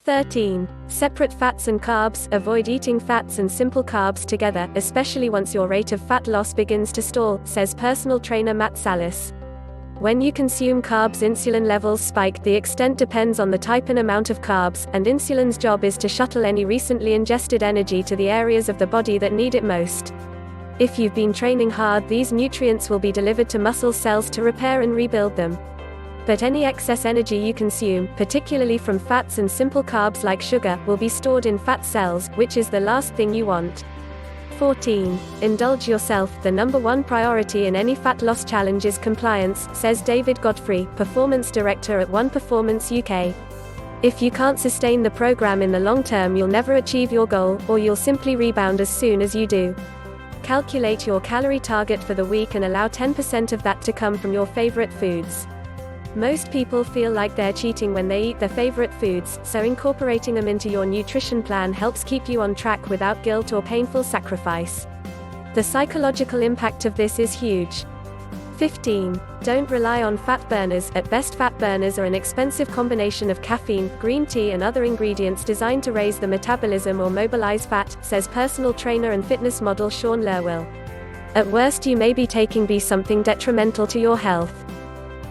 13. Separate fats and carbs. Avoid eating fats and simple carbs together, especially once your rate of fat loss begins to stall, says personal trainer Matt Salas. When you consume carbs, insulin levels spike. The extent depends on the type and amount of carbs, and insulin's job is to shuttle any recently ingested energy to the areas of the body that need it most. If you've been training hard, these nutrients will be delivered to muscle cells to repair and rebuild them. But any excess energy you consume, particularly from fats and simple carbs like sugar, will be stored in fat cells, which is the last thing you want. 14. Indulge yourself. The number one priority in any fat loss challenge is compliance, says David Godfrey, Performance Director at One Performance UK. If you can't sustain the program in the long term, you'll never achieve your goal, or you'll simply rebound as soon as you do. Calculate your calorie target for the week and allow 10% of that to come from your favorite foods. Most people feel like they're cheating when they eat their favorite foods, so incorporating them into your nutrition plan helps keep you on track without guilt or painful sacrifice. The psychological impact of this is huge. 15. Don't rely on fat burners. At best, fat burners are an expensive combination of caffeine, green tea and other ingredients designed to raise the metabolism or mobilize fat, says personal trainer and fitness model Sean Lerwill. At worst, you may be taking something detrimental to your health.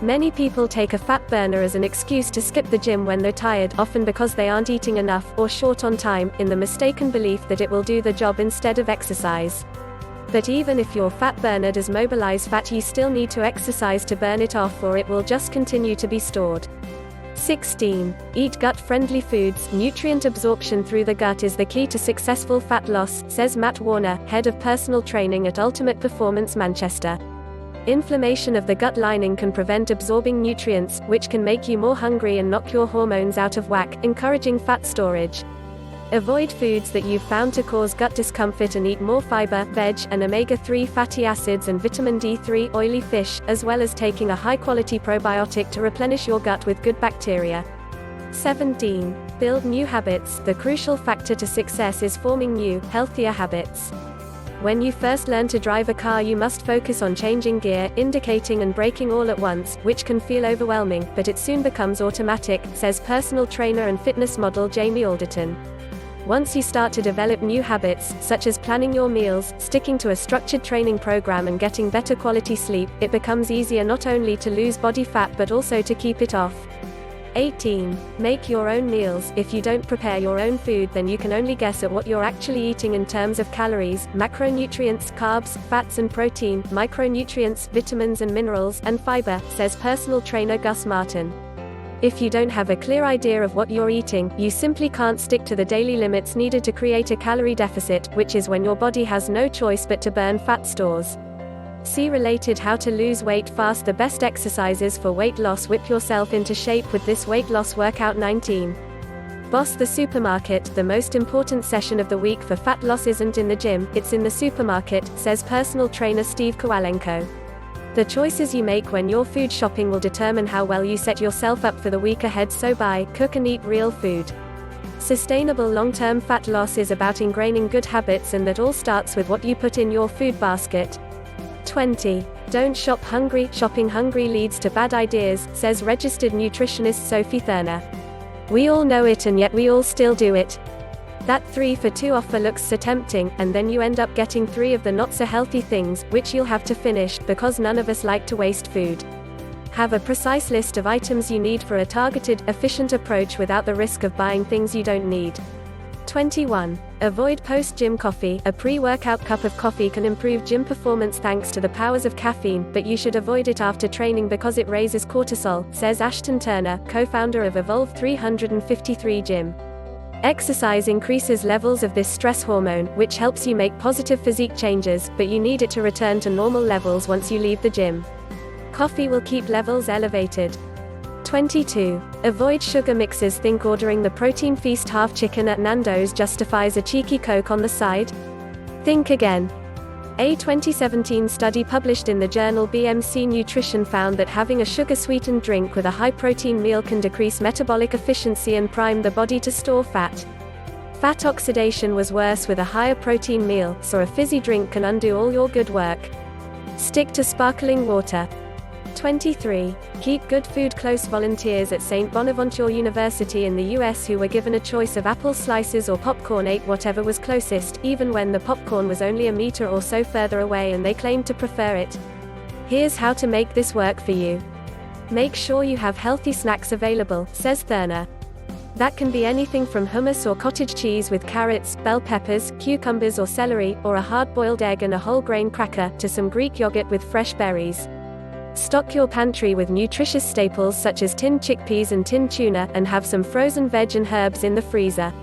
Many people take a fat burner as an excuse to skip the gym when they're tired, often because they aren't eating enough, or short on time, in the mistaken belief that it will do the job instead of exercise. But even if your fat burner does mobilize fat, you still need to exercise to burn it off, or it will just continue to be stored. 16. Eat gut-friendly foods. Nutrient absorption through the gut is the key to successful fat loss, says Matt Warner, head of personal training at Ultimate Performance Manchester. Inflammation of the gut lining can prevent absorbing nutrients, which can make you more hungry and knock your hormones out of whack, encouraging fat storage. Avoid foods that you've found to cause gut discomfort and eat more fiber, veg, and omega-3 fatty acids and vitamin D3 oily fish, as well as taking a high-quality probiotic to replenish your gut with good bacteria. 17. Build new habits. The crucial factor to success is forming new, healthier habits. When you first learn to drive a car, you must focus on changing gear, indicating and braking all at once, which can feel overwhelming, but it soon becomes automatic, says personal trainer and fitness model Jamie Alderton. Once you start to develop new habits, such as planning your meals, sticking to a structured training program and getting better quality sleep, it becomes easier not only to lose body fat but also to keep it off. 18. Make your own meals. If you don't prepare your own food, then you can only guess at what you're actually eating in terms of calories, macronutrients, carbs, fats and protein, micronutrients, vitamins and minerals, and fiber, says personal trainer Gus Martin. If you don't have a clear idea of what you're eating, you simply can't stick to the daily limits needed to create a calorie deficit, which is when your body has no choice but to burn fat stores. See related how to lose weight fast. The best exercises for weight loss. Whip yourself into shape with this weight loss workout. 19. Boss the supermarket. The most important session of the week for fat loss isn't in the gym, it's in the supermarket, says personal trainer Steve Kowalenko. The choices you make when you're food shopping will determine how well you set yourself up for the week ahead, so buy, cook and eat real food. Sustainable long-term fat loss is about ingraining good habits, and that all starts with what you put in your food basket. 20. Don't shop hungry. Shopping hungry leads to bad ideas, says registered nutritionist Sophie Thurner. We all know it, and yet we all still do it. That 3 for 2 offer looks so tempting, and then you end up getting 3 of the not so healthy things, which you'll have to finish, because none of us like to waste food. Have a precise list of items you need for a targeted, efficient approach without the risk of buying things you don't need. 21. Avoid post-gym coffee. A pre-workout cup of coffee can improve gym performance thanks to the powers of caffeine, but you should avoid it after training because it raises cortisol, says Ashton Turner, co-founder of Evolve 353 Gym. Exercise increases levels of this stress hormone, which helps you make positive physique changes, but you need it to return to normal levels once you leave the gym. Coffee will keep levels elevated. 22. Avoid sugar mixes. Think ordering the Protein Feast half chicken at Nando's justifies a cheeky Coke on the side? Think again. A 2017 study published in the journal BMC Nutrition found that having a sugar-sweetened drink with a high-protein meal can decrease metabolic efficiency and prime the body to store fat. Fat oxidation was worse with a higher protein meal, so a fizzy drink can undo all your good work. Stick to sparkling water. 23. Keep good food close. Volunteers at St. Bonaventure University in the US who were given a choice of apple slices or popcorn ate whatever was closest, even when the popcorn was only a meter or so further away and they claimed to prefer it. Here's how to make this work for you. Make sure you have healthy snacks available, says Thurner. That can be anything from hummus or cottage cheese with carrots, bell peppers, cucumbers or celery, or a hard-boiled egg and a whole grain cracker, to some Greek yogurt with fresh berries. Stock your pantry with nutritious staples such as tinned chickpeas and tinned tuna, and have some frozen veg and herbs in the freezer.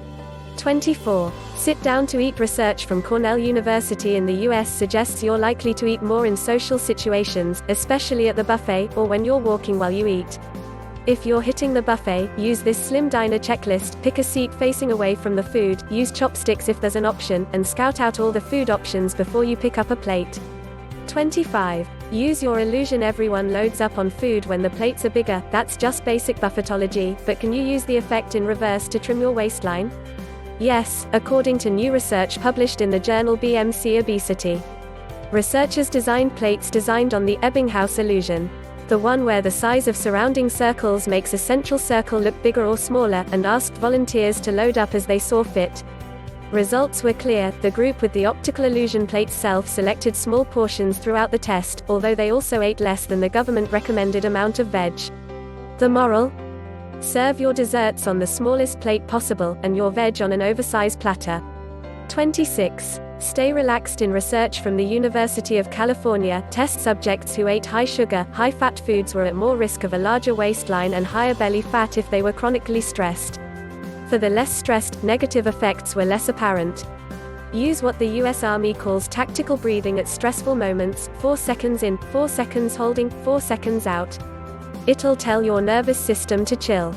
24. Sit down to eat. Research from Cornell University in the US suggests you're likely to eat more in social situations, especially at the buffet, or when you're walking while you eat. If you're hitting the buffet, use this slim diner checklist: pick a seat facing away from the food, use chopsticks if there's an option, and scout out all the food options before you pick up a plate. 25. Use your illusion. Everyone loads up on food when the plates are bigger. That's just basic buffetology, but can you use the effect in reverse to trim your waistline? Yes, according to new research published in the journal BMC Obesity. Researchers designed plates designed on the Ebbinghaus illusion, the one where the size of surrounding circles makes a central circle look bigger or smaller, and asked volunteers to load up as they saw fit. Results were clear. The group with the optical illusion plate self-selected small portions throughout the test, although they also ate less than the government recommended amount of veg. The moral? Serve your desserts on the smallest plate possible, and your veg on an oversized platter. 26. Stay relaxed. In research from the University of California, test subjects who ate high-sugar, high-fat foods were at more risk of a larger waistline and higher belly fat if they were chronically stressed. For the less stressed, negative effects were less apparent. Use what the US Army calls tactical breathing at stressful moments: 4 seconds in, 4 seconds holding, 4 seconds out. It'll tell your nervous system to chill.